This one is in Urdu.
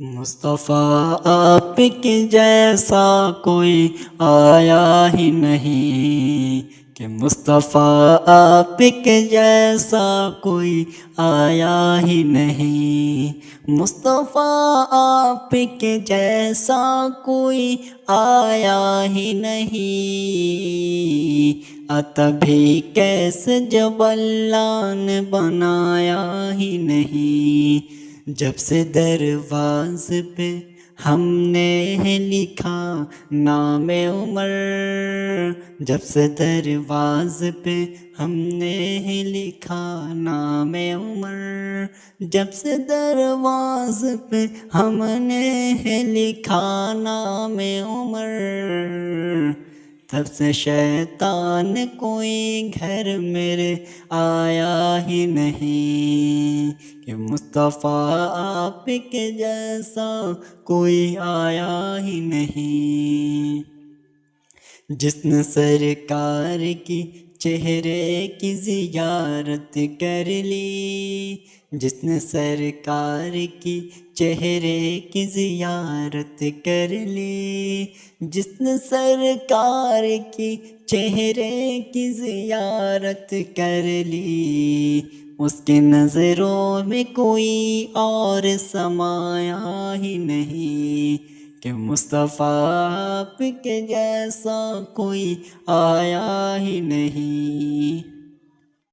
مصطفیٰ آپ کے جیسا کوئی آیا ہی نہیں، کہ مصطفیٰ آپ کے جیسا کوئی آیا ہی نہیں، مصطفیٰ آپ کے جیسا کوئی آیا ہی نہیں، تبھی کیسے جب اللہ نے بنایا ہی نہیں۔ جب سے درواز پہ ہم نے لکھا نام عمر، جب سے درواز پہ ہم نے لکھا نام عمر، جب سے درواز پہ ہم نے لکھا نام عمر، تب سے شیطان کوئی گھر میرے آیا ہی نہیں، کہ مصطفیٰ آپ کے جیسا کوئی آیا ہی نہیں۔ جس نے سرکار کی چہرے کی زیارت کر لی، جس نے سرکار کی چہرے کی زیارت کر لی، جس نے سرکار کی چہرے کی زیارت کر لی، اس کی نظروں میں کوئی اور سمایا ہی نہیں، کہ مصطفیٰ آپ کے جیسا کوئی آیا ہی نہیں۔